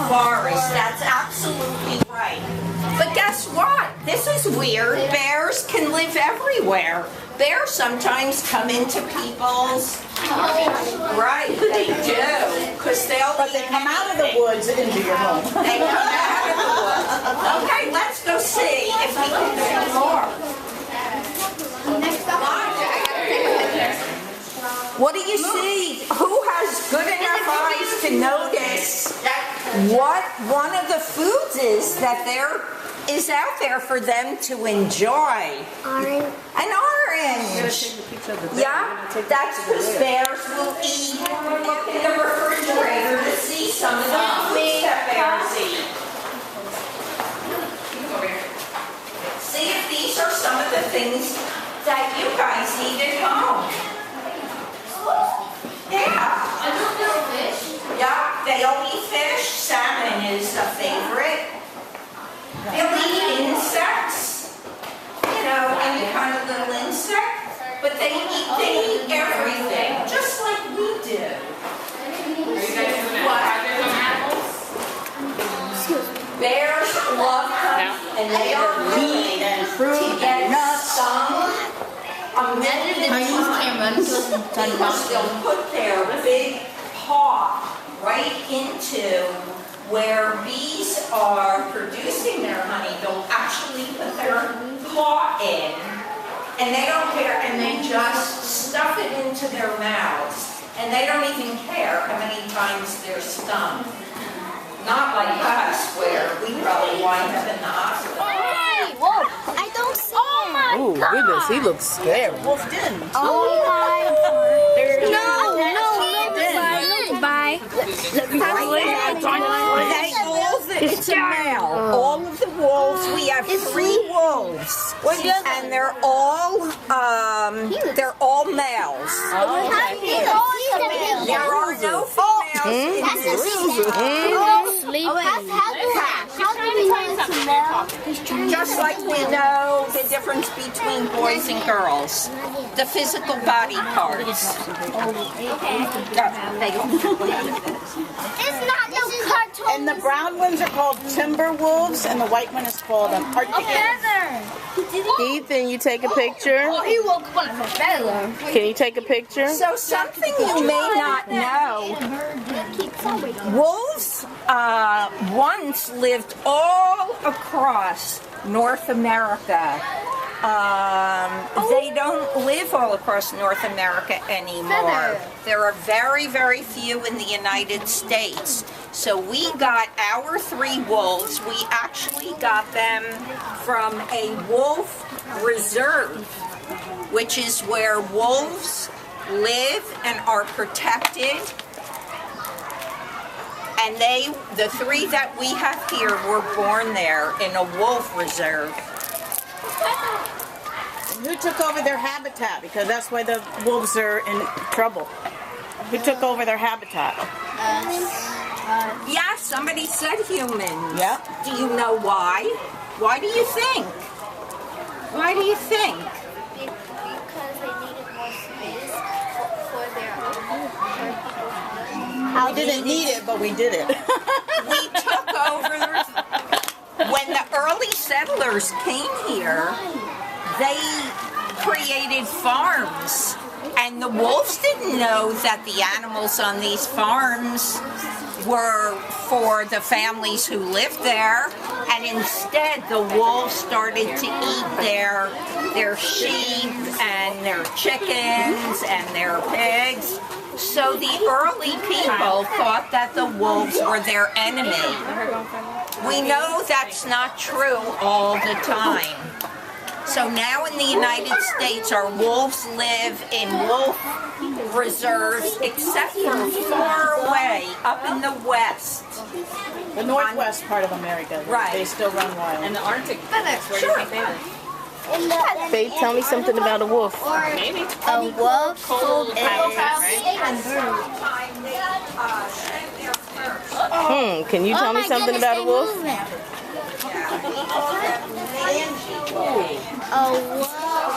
forest. That's absolutely right. But guess what? This is weird. Bears can live everywhere. Bears sometimes come into people's... Right, they do. Because But they come out of the woods into your home. They come out of the woods. Okay, let's go see if we can see more. What do you see? Who has good enough eyes to notice what one of the foods is that is out there for them to enjoy? Orange. An orange. Yeah, that's because bears will eat. Look in the refrigerator to see some of the foods that bears eat. See if these are some of the things that you guys eat at home. Yeah. Yeah, they'll eat fish. Salmon is a favorite. They'll eat insects. You know, any kind of little insect. But they eat everything, just like we do. What? Bears love honey, and they are meat and fruit to get some. Because they'll put their big paw right into where bees are producing their honey. They'll actually put their paw in, and they don't care, and they just stuff it into their mouths, and they don't even care how many times they're stung. Not like us, where we probably wind up in the hospital. Hey, whoa, I don't see him. Oh, goodness, he looks scary. Wolf didn't. Oh my. Bye. It's a male. All of the wolves, we have 3 wolves, and they're all males. There are no females. Just like we know the difference between boys and girls, the physical body parts. It's not no cartoon. And the brown ones are called timber wolves, and the white one is called an Arctic. Ethan, you take a picture? Oh, he woke up on a feather. Can you take a picture? So something you may not know, wolves once lived all across North America. They don't live all across North America anymore. There are very, very few in the United States. So we got our 3 wolves. We actually got them from a wolf reserve, which is where wolves live and are protected. And the 3 that we have here were born there in a wolf reserve. Who took over their habitat? Because that's why the wolves are in trouble. Who took over their habitat? Yeah, somebody said humans. Yeah. Do you know why? Why do you think? Why do you think? Because they needed more space for their We didn't need it, but we did it. We took over. When the early settlers came here, they created farms. And the wolves didn't know that the animals on these farms were for the families who lived there, and instead the wolves started to eat their sheep and their chickens and their pigs. So the early people thought that the wolves were their enemy. We know that's not true all the time. So now in the United States, our wolves live in wolf reserves, except for far away, up in the west. The northwest part of America. Right. They still run wild. And the Arctic. Sure. Faith, tell me something about a wolf. Maybe. A wolf Cold is Can you tell me something about a wolf?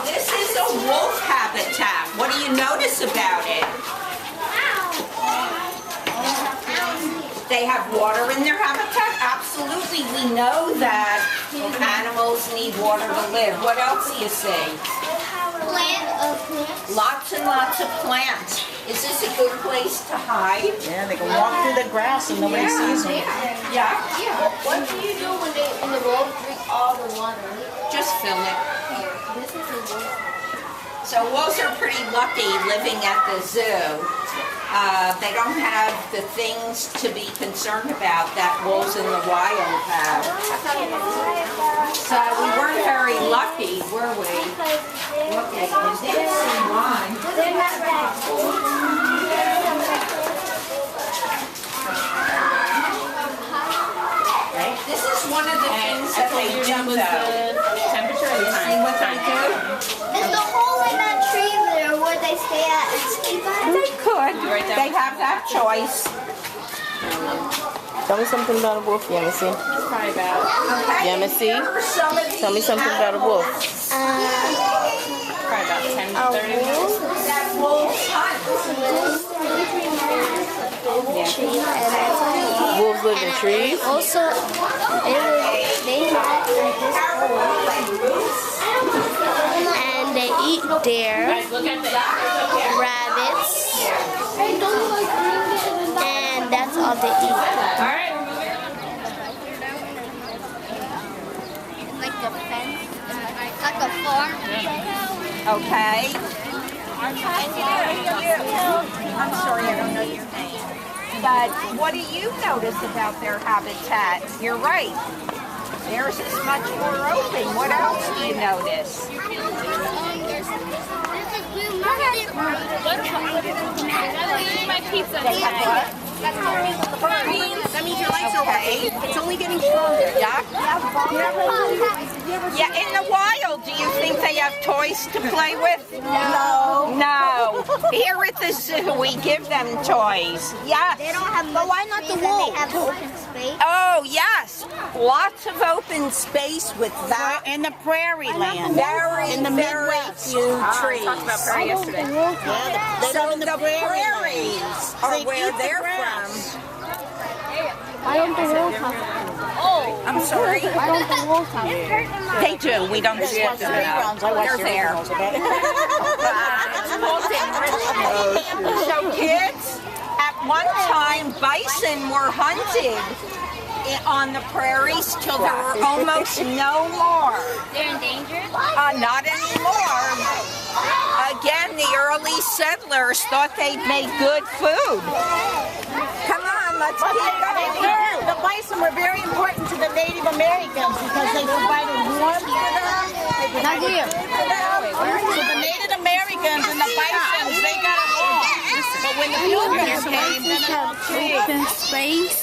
This is a wolf habitat. What do you notice about it? they have water in their habitat? Absolutely. We know that animals need water to live. What else do you see? Plants. Lots and lots of plants. Is this a good place to hide? Yeah, they can walk through the grass and nobody sees them. Yeah. What do you do when they in the wolves drink all the water? Just fill it. This is the wolf. So wolves are pretty lucky living at the zoo. They don't have the things to be concerned about that wolves in the wild have. So we weren't very lucky, were we? Okay, we did see one. They're not that cool. This is one of the things that they do though. Temperature and See what they do? There's a hole in that tree there where they stay at and sleep at. They could. They have that choice. Tell me something about a wolf, Yemisi. Probably about. Okay. Yemisi, Here are some of tell me the something about a wolf. Probably about 10 to 30 minutes. that wolves hunt. Wolves live in trees. Also, they had and they eat deer, rabbits, and that's all they eat. Like a fence, like a farm. Okay. I'm sorry, I don't know your name. But what do you notice about their habitat? You're right. Theirs is much more open. What else do you notice? My pizza. They have what? That means your lights are Okay. It's only getting stronger. Yeah. Yeah, in the wild, do you think they have toys to play with? No. No. Here at the zoo, we give them toys. Yes. They don't have but why not the wolves? They have open space. Oh, yes. Lots of open space with that. In the prairie land. Very, In the very Midwest. few trees. Talked about prairie yesterday. Yeah, they So live in the prairies are They where eat the they're grass. from. Why don't the wolves have I'm sorry. Why don't the wolves have They do. We don't Just see watch the them reruns. I now. watch They're the there. reruns, okay? So kids, at one time, bison were hunted on the prairies till there were almost no more. They're endangered? Not anymore. Again, the early settlers thought they'd make good food. Come on, let's keep going. The bison were very important to the Native Americans because they provided warmth for them. They provided food for them. So the Native Americans and the bisons, they got along. But when the Pilgrims came, then it all changed. Open space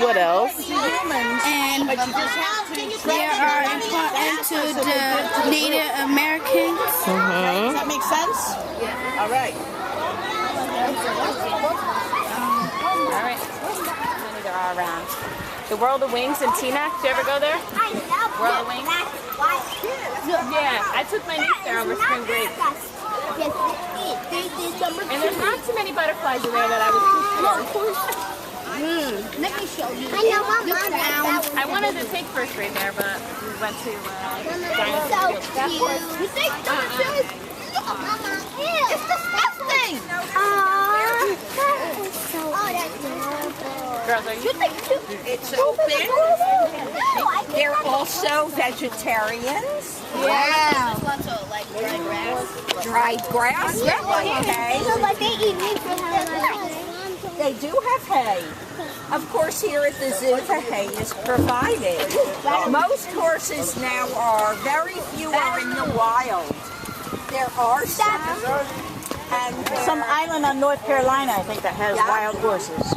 What else? and they are important to the Native Americans. Does that make sense? All right. They're all around. The World of Wings in Teaneck. Did you ever go there? World of Wings? Yeah, I took my niece there over spring break. And there's not too many butterflies in there that I was concerned. Let me show you. I know my mom I wanted to take first grade there, but we went to so cute. You think Mama, it's disgusting. Girls, are you? It's open. They're also vegetarians. Yeah. Lots of like dry grass. Dried grass. Okay. So like they eat meat for having They do have hay. Of course, here at the zoo, the hay is provided. Most horses now are, very few are in the wild. There are some, and Some island on North Carolina, I think, that has wild horses.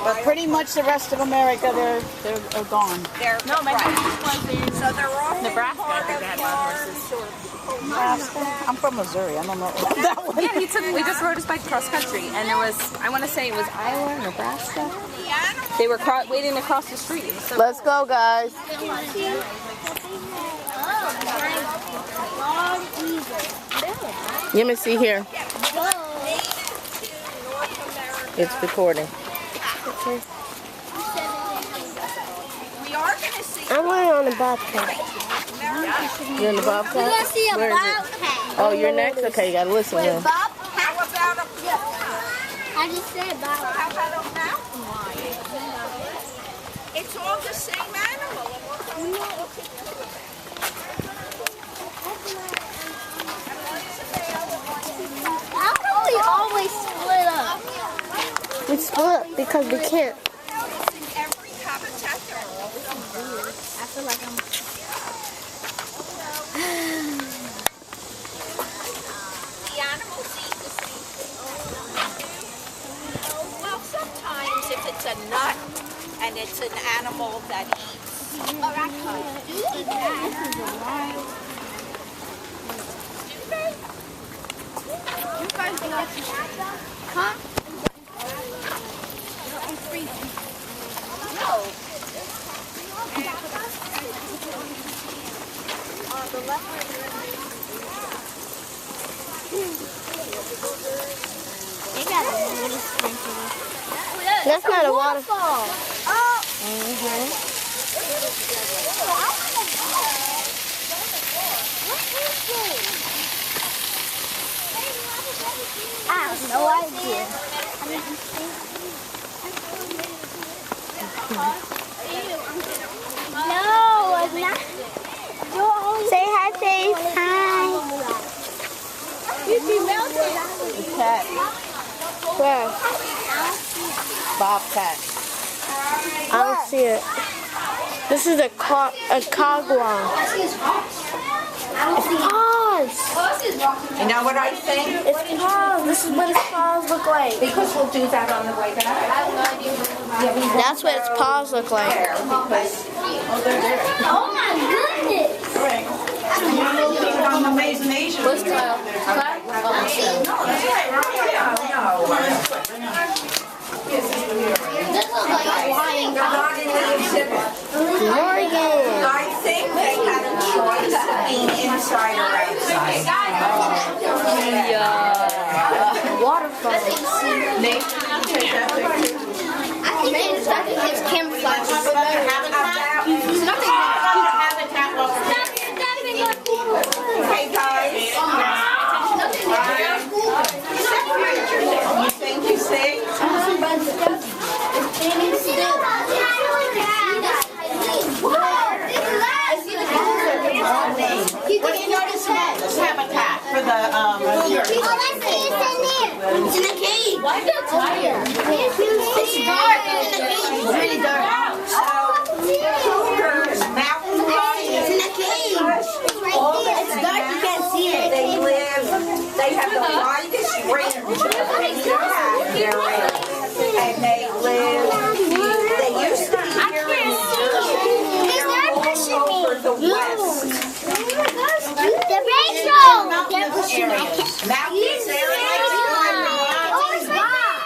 But pretty much the rest of America, they're gone. they're No, my niece was in so they're often Nebraska. I part think of they had wild horses. I'm from Missouri. I don't know that one. Yeah, we just rode his bike cross country, and it was, I want to say it was Iowa, Nebraska. They were waiting across the street. It was so Let's go, guys. Let me see here. It's recording. Okay. We are going to see. I want it on the bobcat. You're in the bobcat? We're gonna see a Where is it? bobcat. Oh, you're next? Okay, you gotta listen then. Bobcat. How about a I just said bobcat. How about a mountain lion? It's all the same animal. How come we always split up? We split because we can't. Every habitat there are always birds. I feel like I'm. The animals eat the same thing. Well, sometimes if it's a nut and it's an animal that eats. Huh? They got a little sprinkler. That's not a Oh. waterfall. I have no idea. No, it's not. Say hi, Faith. Hi. Cat. Where? Bobcat. I don't see it. This is a cogwong. It's paws. You know what I think? It's paws. This is what its paws look like. Because we'll do that on the way back. That's what its paws look like. Oh my goodness. On the imagination. What's the No, This looks like a lion. they're not in the exhibit. Morgan. I think they had a choice of being inside or outside. Waterfall. I think it's camouflage. Okay, guys. You think you see? What do you notice about this habitat for the It's in a cage. Why are you tired? It's dark. It's in a cage. It's really dark. Cougars, mountain lions, It's in a cage. it's dark, you can't see it. They have the widest range of native habitat, and they used to be here in New Jersey. They're all over the west. They're pushing me. Mountains, they're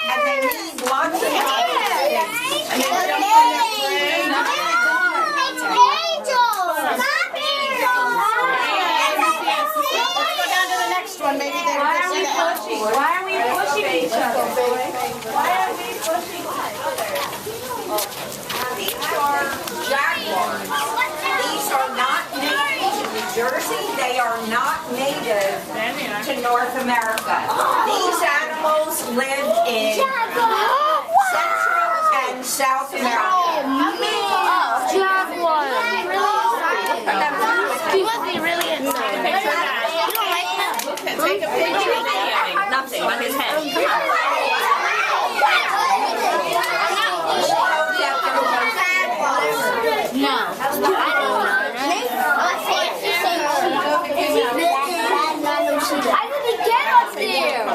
and they need lots of one? Maybe they were just Why are we pushing each other? Why are we pushing each other? These are jaguars. These are not native to New Jersey. They are not native to North America. These animals live in Central and South America. Jaguar. He must be really excited. take a picture. Nothing but his head. I didn't get up there.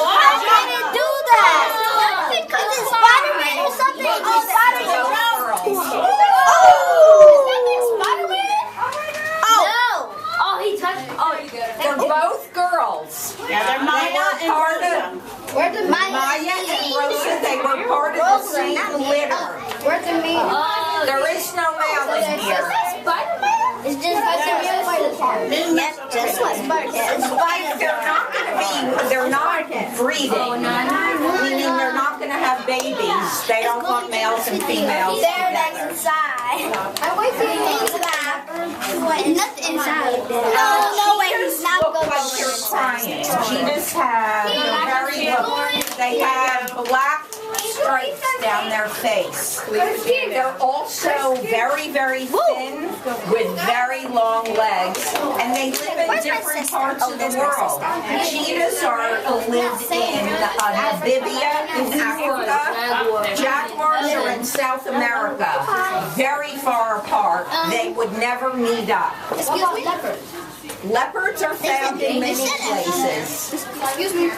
I didn't do that. Because it's Spider-Man or something. Oh, Spider-Man. They're both girls. Yeah, they're Maya and Rosa. Maya and Rosa, they were part of the same litter. Where's the meat? There is no male in here. It's just like the real Spider-Man. Yep, just like Spider-Man. They're not going to be, they're not breeding, meaning they're not going to have babies. They don't want males and females together. inside. I wait for you to that. Nothing inside. No way, he's not Look going like they're crying. Cheetahs have they have black stripes down their face. They're also very, very thin with very long legs, and they live in different parts of the world. Cheetahs live in Namibia in Africa. Jaguars are in South America, very far apart. They would never meet up. Leopards are found in many places. Excuse me.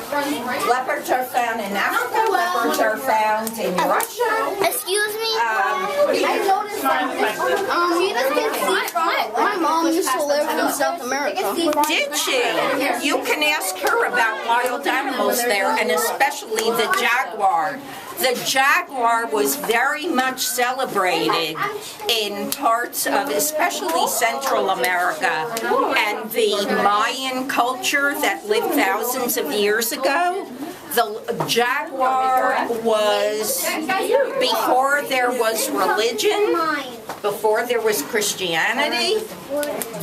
Leopards are found in Africa. Leopards are found in Russia. Excuse me. I noticed my mom used to live in South America. Did she? You can ask her about wild animals there, and especially the jaguar. The jaguar was very much celebrated in parts of especially Central America, and the Mayan culture that lived thousands of years ago. The jaguar was, before there was religion, before there was Christianity,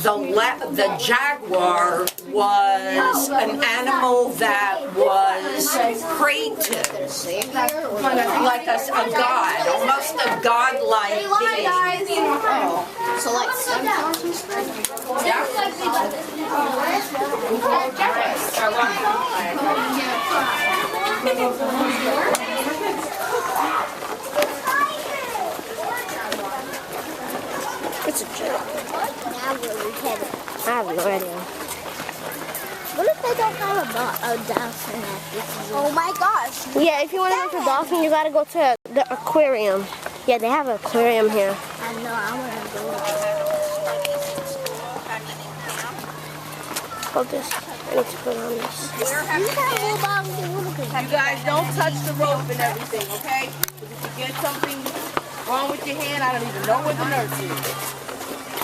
the jaguar was an animal that was prayed to, like a god, almost a godlike being. So like centaurs and stuff? It's a joke. I have no idea. What if they don't have a dolphin at this zoo? Oh my gosh. Yeah, if you want to go to dolphin, you gotta go to the aquarium. Yeah, they have an aquarium here. I know, I want to go. Hold this. I need to put on this. You guys don't touch the rope and everything, okay? If you get something wrong with your hand, I don't even know what the nurse is.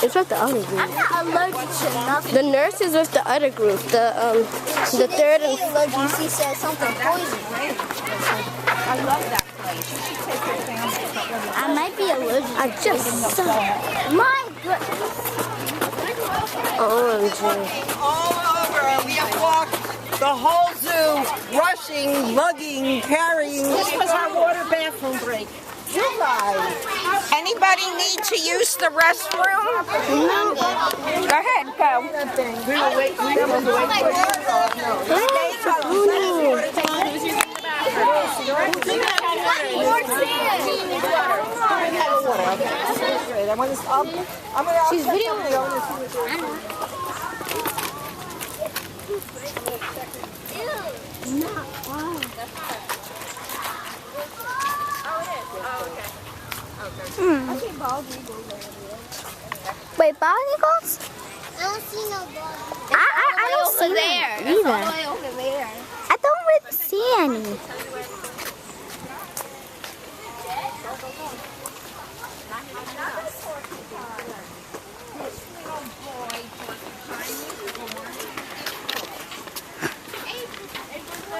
It's with the other group. I'm not allergic to nothing. The nurse is with the other group. The third and allergic. She said something poison. I love that place. You should take your family. I might be allergic. I just saw. My goodness. OMG. All over. We have walked the whole zoo, rushing, lugging, carrying. This was our water bathroom break. You guys. Anybody need to use the restroom? Go ahead, go. We were waiting for She's videoing. Wait, bald eagles? I don't see no ball. I don't see them either. Over there. I don't really see any.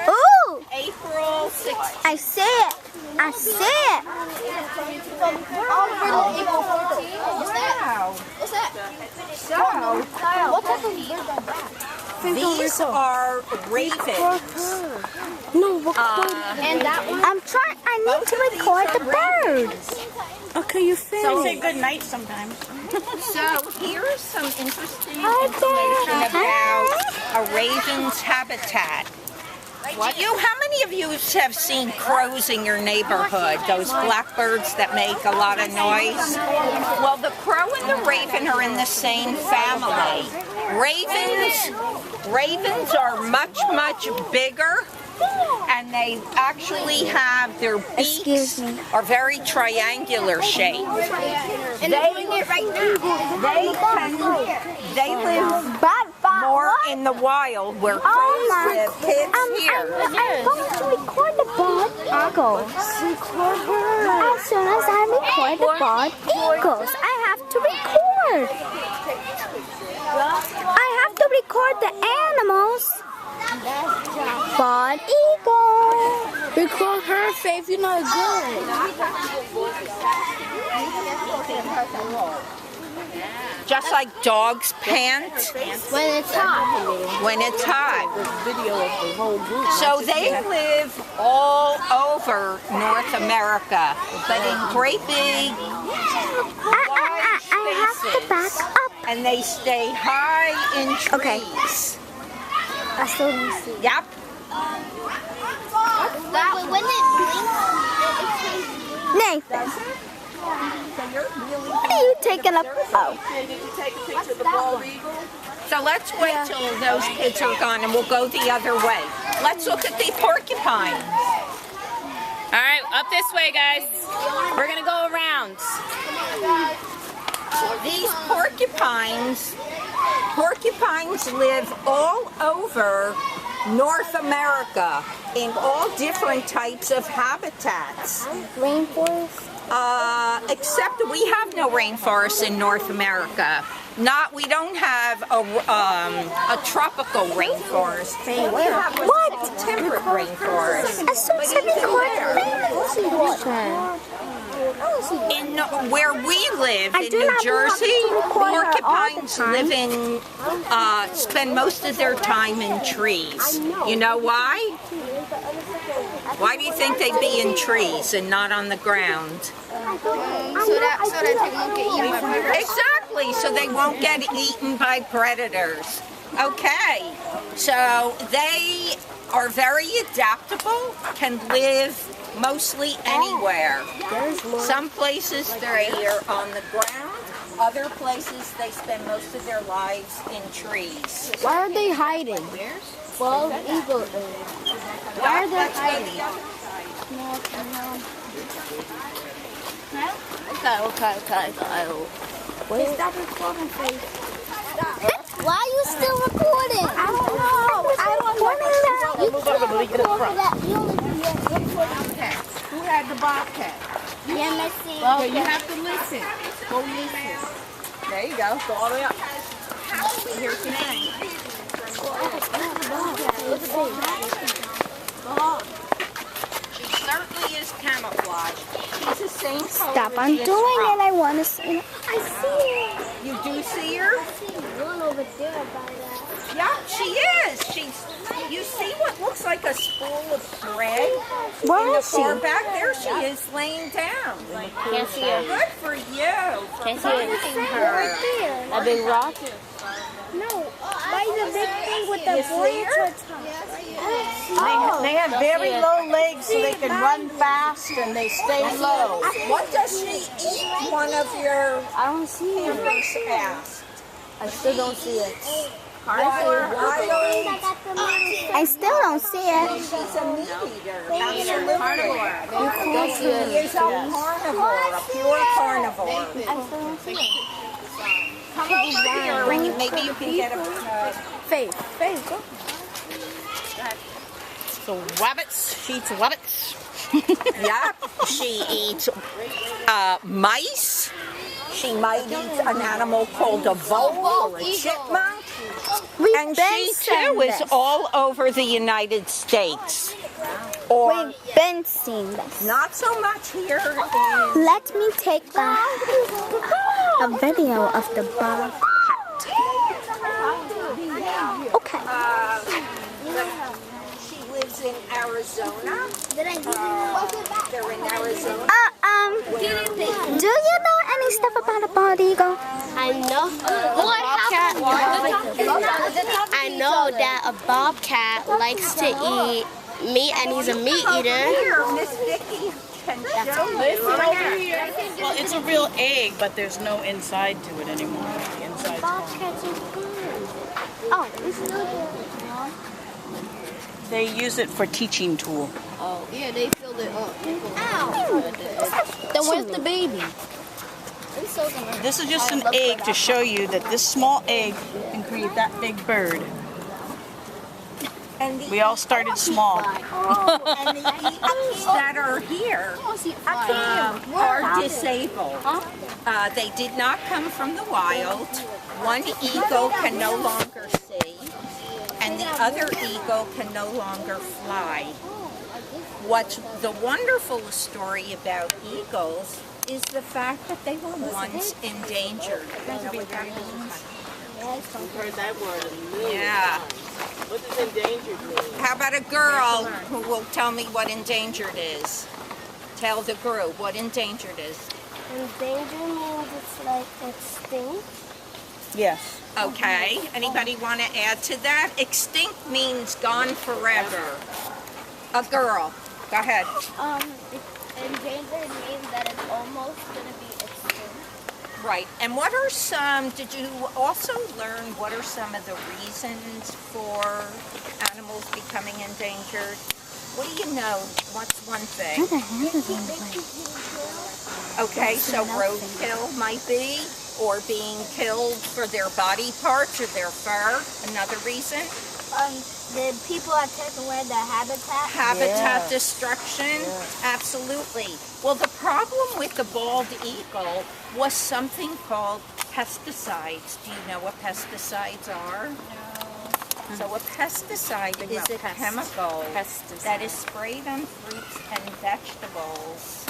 Ooh! April 6th. I see it. I see it. What's that? What type of bird is that? These are ravens. No, what And that one? I need to record the birds. Okay, you So say filmed. good night sometimes. So here's some interesting information about a raven's habitat. How many of you have seen crows in your neighborhood? Those blackbirds that make a lot of noise? Well, the crow and the raven are in the same family. Ravens are much, much bigger, and they actually have their beaks are very triangular shaped. And they're doing it right now. They live more in the wild where crows live. Kids here. I'm going to record the bald eagles. As soon as I record the bald eagles, I have to record. I have to record the animals. Bald eagles. Record her, Faith. You're not good. Just like dogs pant When it's hot. when it's hot. Video of the whole group. So they live all over North America, but in great big I have to back up. and they stay high in trees. Okay. I still don't see. Yep. When it Nathan, what are you taking up? Oh. So let's wait till those kids are gone and we'll go the other way. Let's look at the porcupine. All right, up this way, guys. We're gonna go around. These porcupines live all over North America in all different types of habitats. Rainforest? Except we have no rainforests in North America. We don't have a tropical rainforest. We have a temperate rainforest. I saw something In where we live I in do New not Jersey, want to record her all the porcupines time. spend most of their time in trees. You know why? Why do you think they'd be in trees and not on the ground? so that they won't get eaten by predators. Exactly, so they won't get eaten by predators. Okay, so they are very adaptable, can live mostly anywhere. Some places they're on the ground, other places they spend most of their lives in trees. Why are they hiding? Well, eagle. Why are they hiding? Okay. Stop recording, please. Why are you still recording? I don't know. I don't know. You can't record that. You only do that. Who had the bobcat? Yeah, Missy. Okay, you have to listen. Go listen. There you go. Go all the way up. Here's the name. She certainly is camouflaged. She's the same color Stop. as I'm this doing rock. it. I want to see it. I see it. You do see her? I see one over there by that. Yeah, she is. You see what looks like a spool of thread? Where in the is she? far back there she is laying down. Can't see her. Good for you. Can't see it. Right there. A big rock? No. Why the big thing with the You see branch her? on top? They have very low legs so they can run fast and they stay low. What does she eat? One of your I don't see it. members asked. I still don't see it. Wild. I still don't see it. She's a meat eater. Absolutely. She is a carnivore, a pure carnivore. I still don't see it. Come over here and maybe you can get a Faith. Faith, go. So rabbits, she eats rabbits. Yep, she eats mice. She might eat an animal called a vole or a chipmunk. And she too is all over the United States. Or We've been seeing this. not so much here in Let me take a video of the bobcat. Okay. she lives in Arizona. They're in Arizona. Do you know any stuff about a bald eagle? I know. I know that a bobcat likes to eat meat, and he's a meat eater. Here, Miss Vicky can show you. Well, it's a real egg, but there's no inside to it anymore. The inside's gone. Bobcats are good. Oh, this is good. They use it for teaching tool. Oh, yeah, they filled it up. Then where's the baby? This is just an egg to show you that this small egg can create that big bird. And the We all started small. and the eagles that are here are disabled. They did not come from the wild. One eagle can no longer see, and the other eagle can no longer fly. what's the wonderful story about eagles is the fact that they were once endangered. We've heard that word a million Yeah. times. What does endangered mean? How about a girl who will tell me what endangered is? Tell the group what endangered is. Endangered means it's like extinct. Yes. Okay. Anybody want to add to that? Extinct means gone forever. A girl. Go ahead. Endangered means that it's almost gonna be extinct. Right. And what are some, did you also learn what are some of the reasons for animals becoming endangered? What do you know? What's one thing? Okay, so roadkill might be, or being killed for their body parts or their fur. Another reason? The people are taking away their habitat. Habitat destruction, absolutely. Well, the problem with the bald eagle was something called pesticides. Do you know what pesticides are? No. So a pesticide is a chemical that is sprayed on fruits and vegetables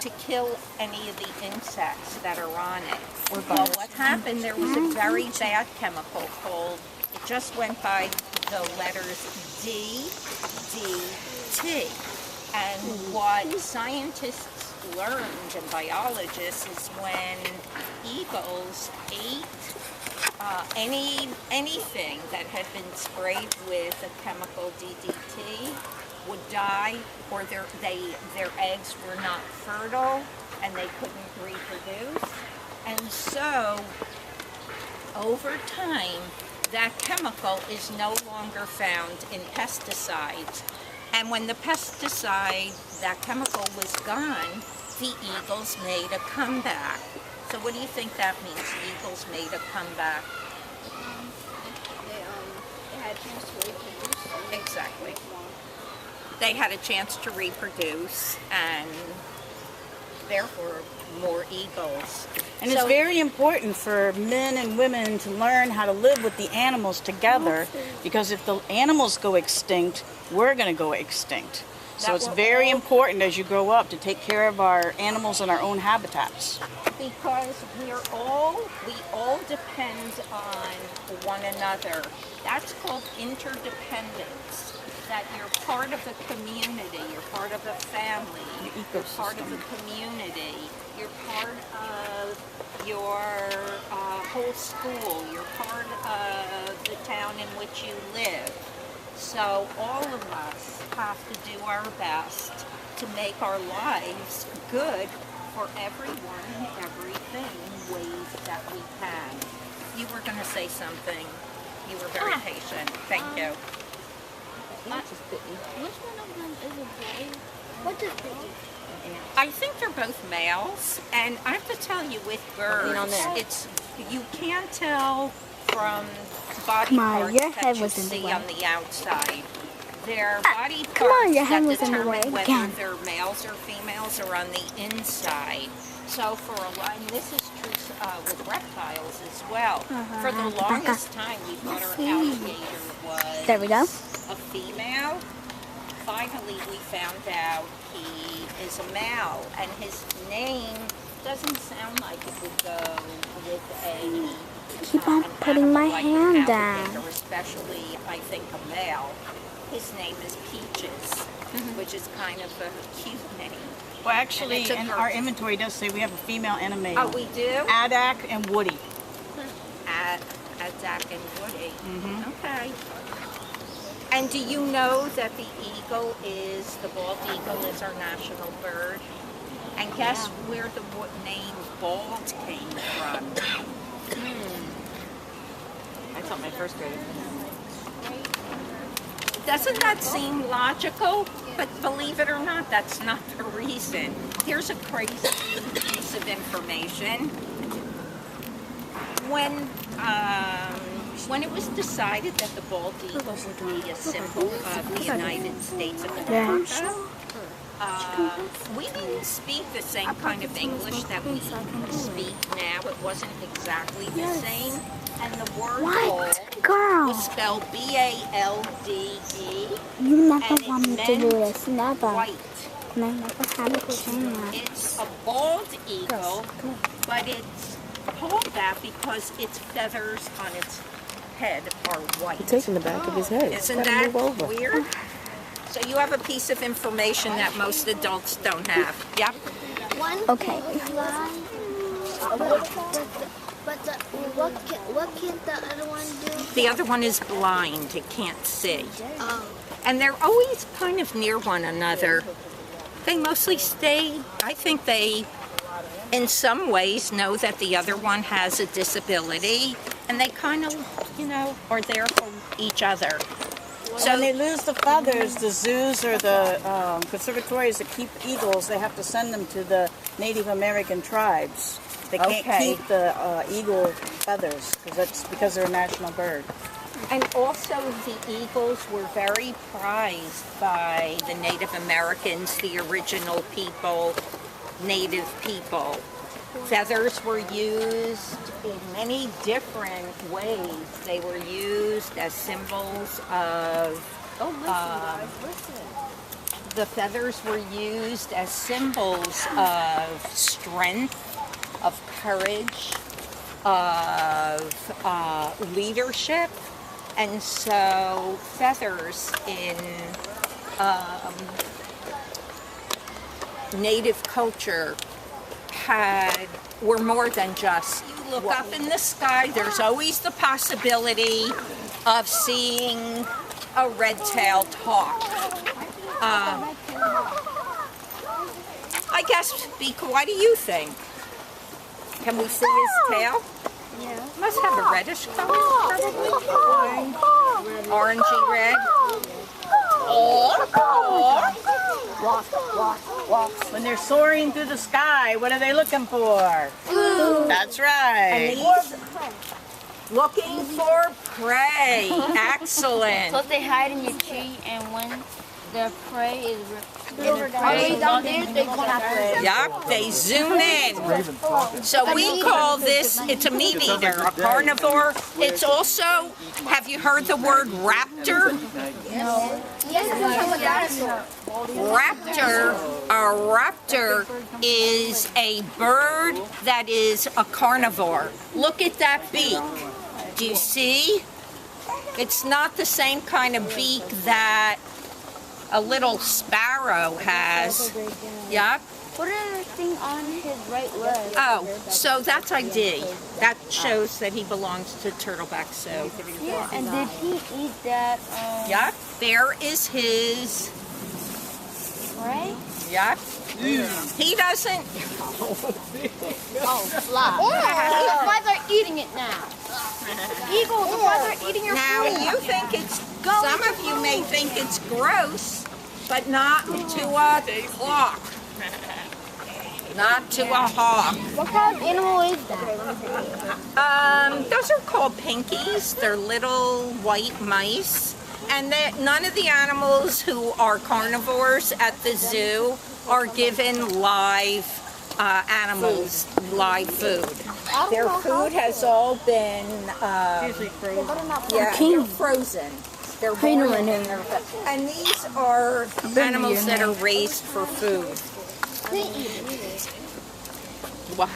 to kill any of the insects that are on it. Well, what happened, there was a very bad chemical called, it just went by the letters DDT. And what scientists learned and biologists is when eagles ate anything that had been sprayed with a chemical DDT would die, or their eggs were not fertile and they couldn't reproduce. And so over time, that chemical is no longer found in pesticides. And when the pesticide, that chemical was gone, the eagles made a comeback. So what do you think that means, the eagles made a comeback? They had a chance to reproduce. Exactly. They had a chance to reproduce, and therefore more eagles. And it's very important for men and women to learn how to live with the animals together, because if the animals go extinct, we're going to go extinct. So it's very important as you grow up to take care of our animals and our own habitats. Because we all depend on one another. That's called interdependence. That you're part of a community, you're part of a family, you're part of a community, you're part of your whole school, you're part of the town in which you live. So all of us have to do our best to make our lives good for everyone and everything in ways that we can. You were going to say something. You were very patient. Thank you. Which one of them is a boy? What is it? I think they're both males, and I have to tell you, with birds, it's you can't tell from body parts that you see on the outside. Their body parts that determine whether they're males or females are on the inside. So for a while, and this is true with reptiles as well. For the longest time, we thought our alligator was a female. Finally, we found out he is a male, and his name doesn't sound like it would go with a Keep on putting my hand down. Especially, I think, a male. His name is Peaches, which is kind of a cute name. Well, actually, in our inventory does say we have a female and a male. Oh, we do? Adak and Woody. Adak and Woody. Okay. And do you know that the eagle is, the bald eagle is our national bird? And guess where the name bald came from? I taught my first grade. Doesn't that seem logical? But believe it or not, that's not the reason. Here's a crazy piece of information. When it was decided that the bald eagle would be a symbol of the United States of America, we didn't speak the same kind of English that we speak now. It wasn't exactly the same. And the word bald was spelled B-A-L-D-E. You never and want me it to do meant this. Never. white. And I never had it saying that. It's a bald eagle, but it's called that because its feathers on its head are white. He's taking the back of his head. Isn't Gotta that move over. weird? So you have a piece of information that most adults don't have. Yep. Okay. But what can the other one do? The other one is blind. It can't see. And they're always kind of near one another. They mostly stay, I think they, in some ways, know that the other one has a disability, and they kind of, are there for each other. So when they lose the feathers, the zoos or the conservatories that keep eagles, they have to send them to the Native American tribes. They can't keep the eagle feathers because they're a national bird. And also the eagles were very prized by the Native Americans, the original people, native people. Feathers were used in many different ways. They were used as symbols of... the feathers were used as symbols of strength, of courage, of leadership. And so feathers in native culture were more than just, you look up in the sky, there's always the possibility of seeing a red-tailed hawk. I guess, Bika, what do you think? Can we see his tail? Yeah. Must have a reddish color, probably. Orangey red. When they're soaring through the sky, what are they looking for? Food. That's right. And these looking for prey. Excellent. So they hide in your tree, and when the prey is Yup, they zoom in. So we call this, it's a meat eater, a carnivore. It's also, have you heard the word raptor? No. A raptor is a bird that is a carnivore. Look at that beak. Do you see? It's not the same kind of beak that a little sparrow has. Yep. What is the thing on his right leg? Oh, so that's ID. That shows that he belongs to Turtleback Zoo. Yeah, and did he eat that? Yep. There is his. Right? Yep. He doesn't. Fly. The flies are eating it now. Eagle, the flies are eating your Now food. you think it's. Some of you may think it's gross, but not to a hawk. Not to a hawk. What kind of animal is that? Those are called pinkies. They're little white mice. And none of the animals who are carnivores at the zoo are given live animals, live food. Their food has all been Usually frozen. they're frozen. They're born in their and these are animals that are raised for food. What?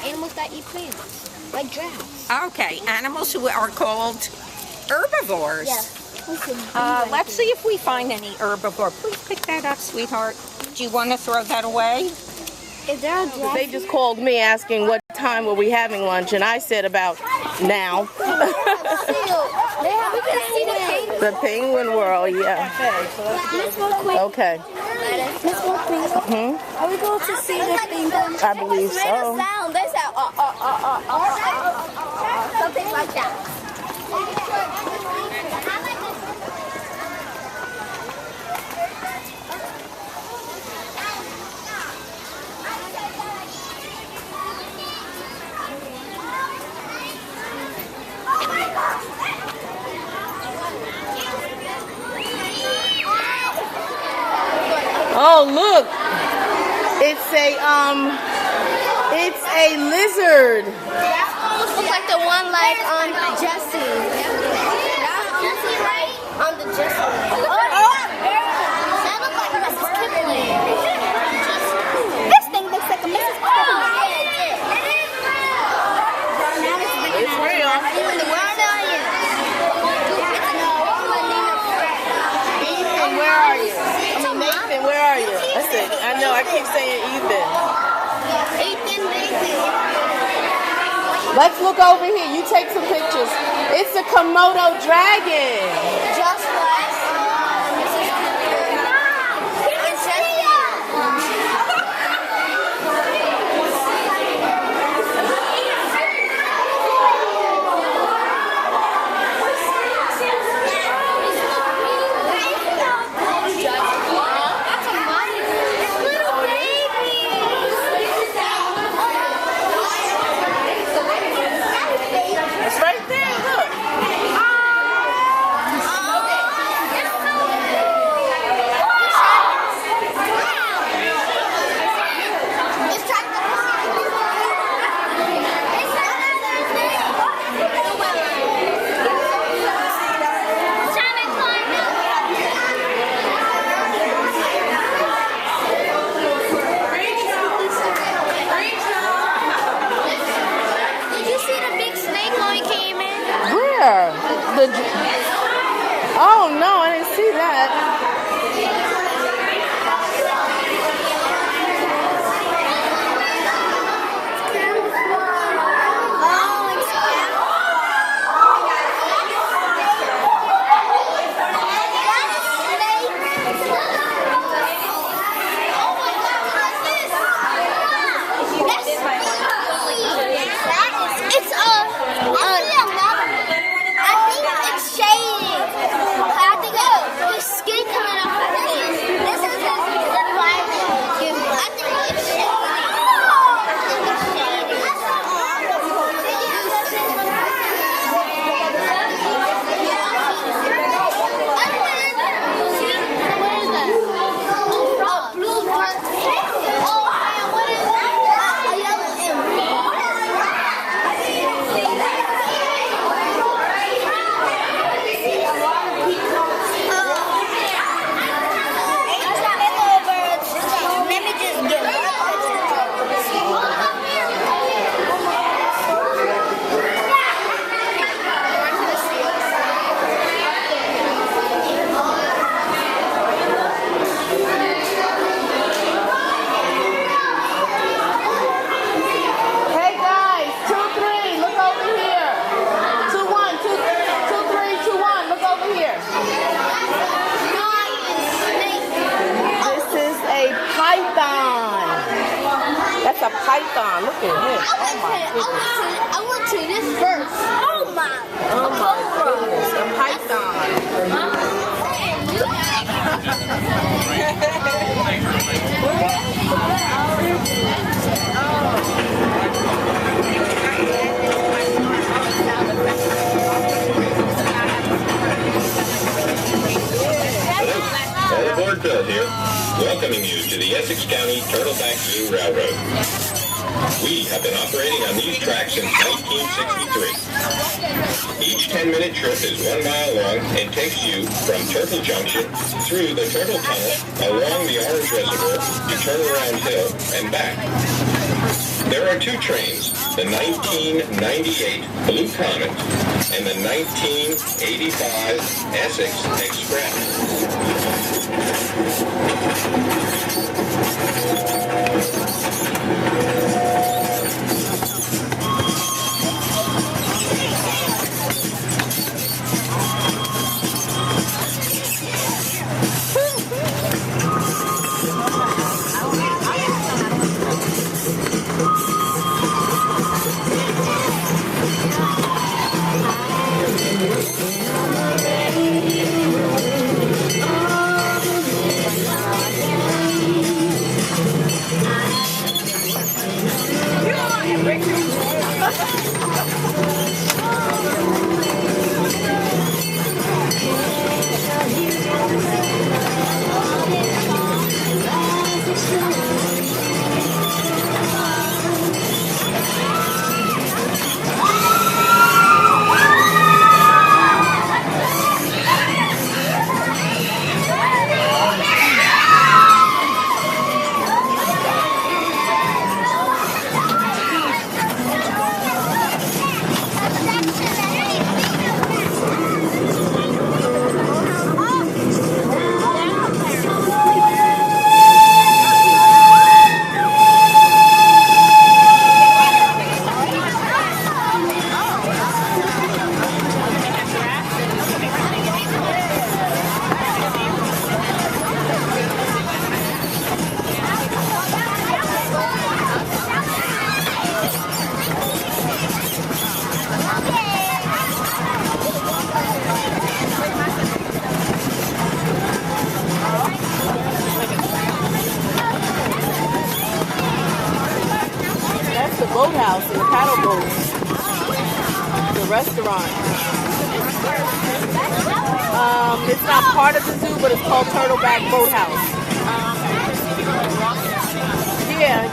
Animals that eat plants, like giraffes. Okay, animals who are called herbivores. Yes. Let's see if we find any herbivore. Please pick that up, sweetheart. Do you want to throw that away? Is there a giraffe? They just called me asking what time were we having lunch, and I said about now. We can see the penguin. The penguin world, yeah. Miss Real quick. Okay. Miss Real quick. Are we going to see the penguin? I believe so. Sound. They sound something like that. Oh, look. It's a lizard. That almost looks like the one like on Jesse. On the Jesse. Ethan. I know, I keep saying Ethan. Let's look over here. You take some pictures. It's a Komodo dragon. Just like It's right there. Look. Where? Oh no, I didn't see that. That's a python. Look at him. I went to this first. Oh my goodness. A python. All aboard Bill here, welcoming you to the Essex County Turtleback Zoo Railroad. We have been operating on these tracks since 1963. Each 10-minute trip is 1 mile long and takes you from Turtle Junction through the Turtle Tunnel along the Orange Reservoir to Turnaround Hill and back. There are 2 trains, the 1998 Blue Comet and the 1985 Essex Express. restaurant. It's not part of the zoo, but it's called Turtleback Boathouse. Yeah.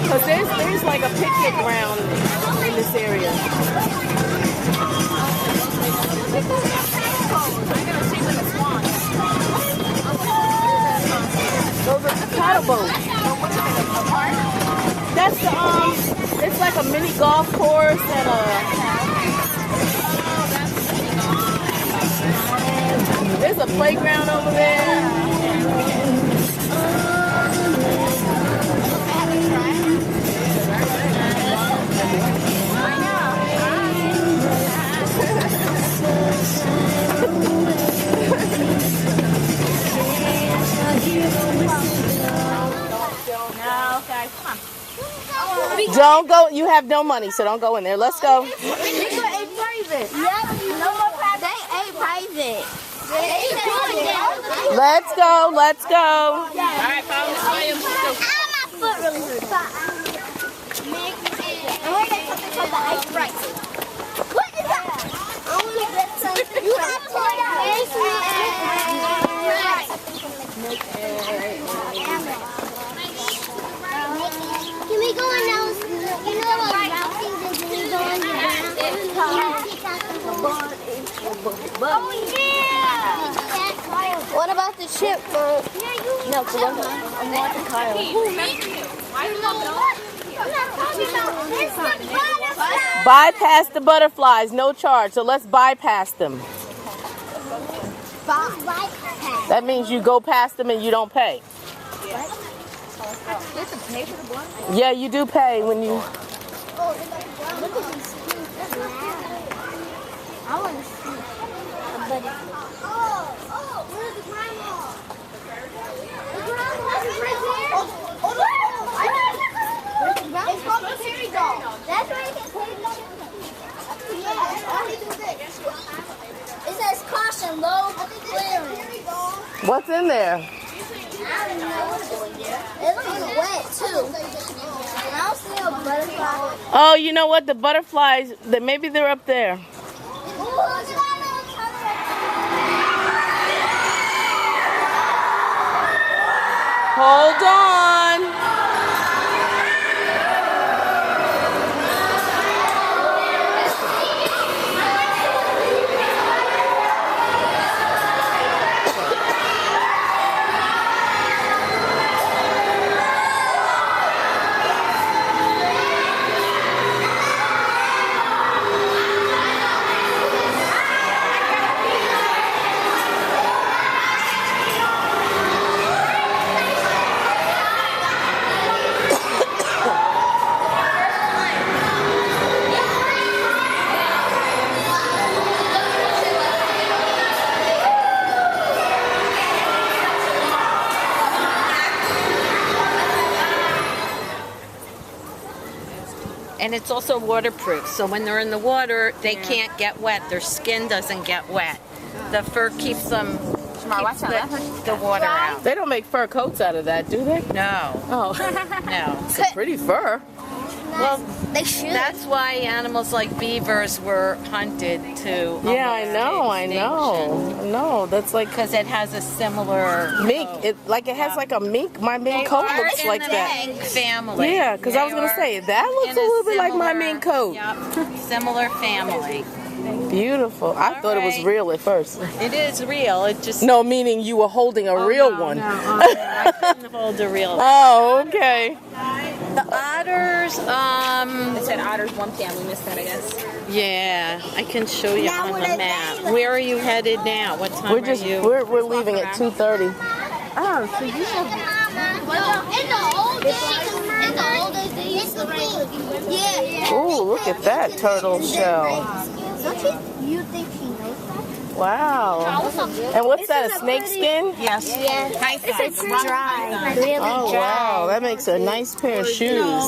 Because there's like a picnic ground in this area. Those are paddle boats. That's it's like a mini golf course and there's a playground over there. Don't go. You have no money, so don't go in there. Let's go. They ain't private. Let's go. Let's go. All right, follow this way. My foot really hurts. I heard there's something called the ice rice. What is that? I want to get some. You have to get ice rice. Can we go on those? You know those round things that can go on your round? Oh yeah! What about the chipmunk? No, I'm watching Kyle. Bypass the butterflies, no charge. So let's bypass them. Bypass. That means you go past them and you don't pay. You have to pay for the blood? Yeah, you do pay when you. Oh, look at these spoons. That's loud. I want to see a buddy. Oh, where's the grandma? The grandma is right there. Oh, no. It's called the fairy doll. That's where you can play the doll. Yeah, it says caution, low clearance. What's in there? I don't know what's in there. It looks wet too. And I don't see a butterfly. Oh, you know what? The butterflies, maybe they're up there. Hold on. And it's also waterproof, so when they're in the water, they can't get wet. Their skin doesn't get wet. The fur keeps them, the water out. They don't make fur coats out of that, do they? No, Oh, no. it's a pretty fur. Well, They should. that's why animals like beavers were hunted to. Yeah, I know. That's like Because it has a similar mink. It has like a mink. My mink coat looks like that. Mink family. Yeah, because I was gonna say that looks a little bit like my mink coat. Yep, similar family. Beautiful. I thought it was real at first. It is real. It just No, meaning you were holding a real one. No, I couldn't hold a real. Oh, okay. The otters. They said otters one family. Missed that, I guess. Yeah, I can show you on the map. Where are you headed now? What time are you? We're leaving at 2:30. Oh, so you have. In the old days, they used to bring. Yeah. Ooh, look at that turtle shell. Don't you think she knows that? Wow. And what's that, a snake skin? Yes. It's dry. Really Oh, wow. That makes a nice pair of shoes.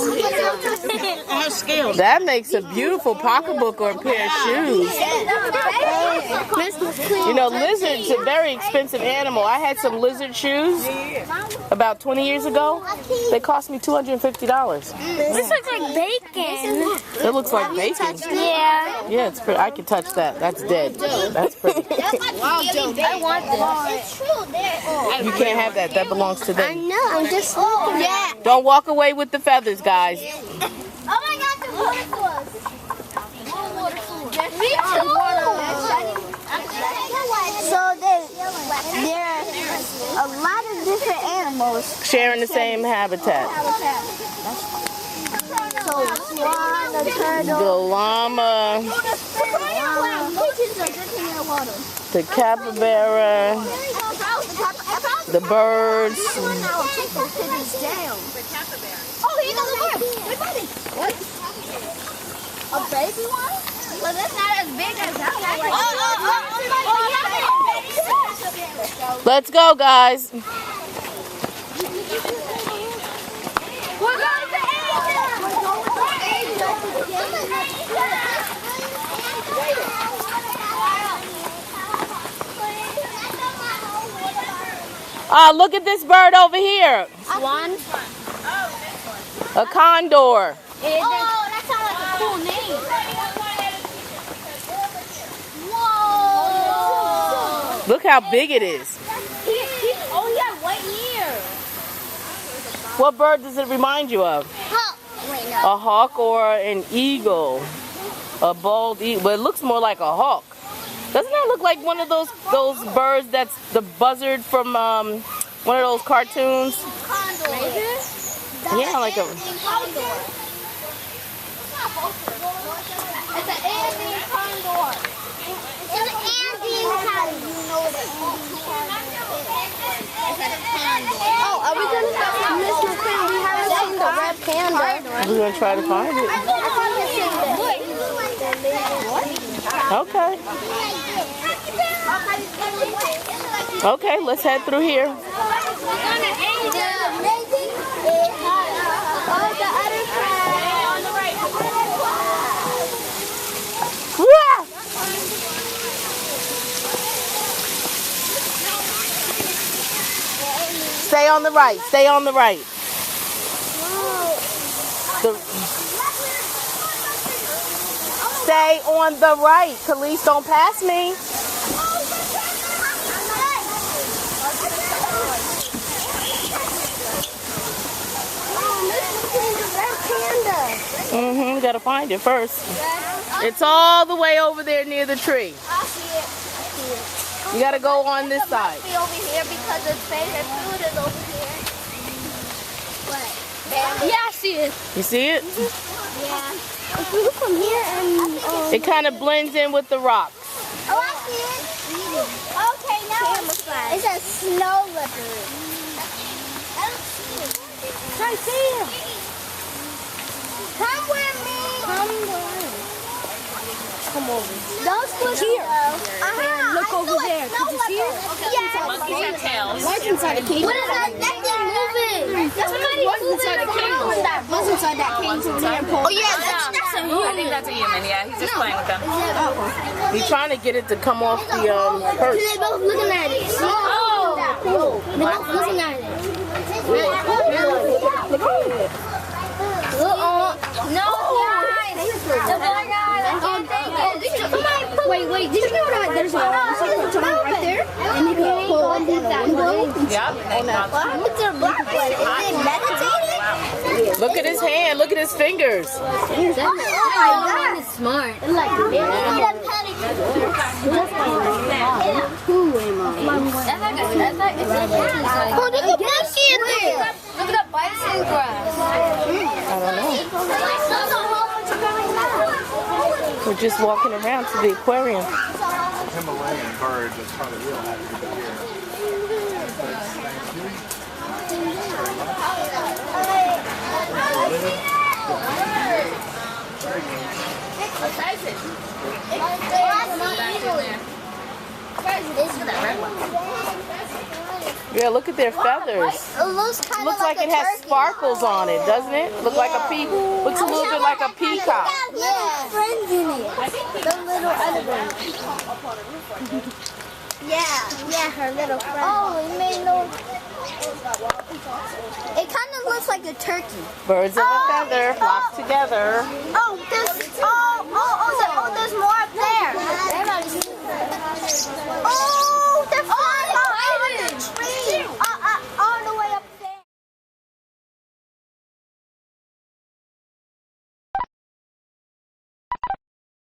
Scales. That makes a beautiful pocketbook or a pair of shoes. Miss Christmas tree. You know, lizard's a very expensive animal. I had some lizard shoes about 20 years ago. They cost me $250. This looks like bacon. It looks like bacon. Yeah. Yeah, it's pretty. I can touch that. That's dead. That's pretty. I want this. It's true. You can't have that. That belongs to I them. know. I'm just looking. Yeah. Don't walk away with the feathers, guys. Oh my God, the waterfalls. Me too. So there are a lot of different animals. Sharing the same habitat. So swan, the turtle, The llama, the capybara, the birds. Oh, here goes a bird. What? A baby one? Well, it's not as big as that one. Let's go, guys. We're going to Look at this bird over here. Swan? A condor. Oh, that sounds like a cool name. Whoa! Look how big it is. Oh, he had white ear. What bird does it remind you of? Huh. Wait, no. A hawk or an eagle? A bald eagle. But it looks more like a hawk. Doesn't that look like one of those birds that's the buzzard from one of those cartoons? Condor. Yeah, like a... Condor. It's an Andean condor. It's an Andean condor. You know what an Andean condor is? Oh, are we going to miss the thing? We haven't seen the red panda. We're going to try to find it. Okay. Okay, let's head through here. Stay on the right. Stay on the right. Stay on the right. Khalees, don't pass me. Mm-hmm. Gotta find it first. It's all the way over there near the tree. I see it. I see it. You gotta go on this side. Be over here because its favorite food is over here. What? Yeah, I see it. You see it? Yeah. If we look from here and It kind of blends in with the rocks. oh, I see it. Okay, now it's a snow leopard. I don't see it. I see it. Come with me. Come over. Don't squish here. Look over there. Did you see it? Yeah. Monkeys have tails. What's inside the cage? What is that? That thing moving. What's inside the cage? What's inside that cage? Oh yeah, that's a human. I think that's a human, yeah. He's just playing with them. He's trying to get it to come off the perch. They're both looking at it. Oh. They're both looking at it. No, guys. The black guy. Wait. Did you know that there's a right there? And you can pull on that window? Yep. What's their black one? Is it meditating? Look at his hand. Look at his fingers. Oh my God. It's smart. Like, oh, there's a monkey in there. Look at that bison grass. I don't know. We're just walking around to the aquarium. Himalayan bird that's probably real happy to be here. Yeah, look at their feathers. It looks kind of Looks like it has sparkles on it, doesn't it? Look like a looks a little bit like a peacock. Yeah. Friends in it. The little little elephant. Yeah, her little friend. Oh, it made no. It kind of looks like a turkey. Birds of a feather flock together. Oh, there's more up there. Oh.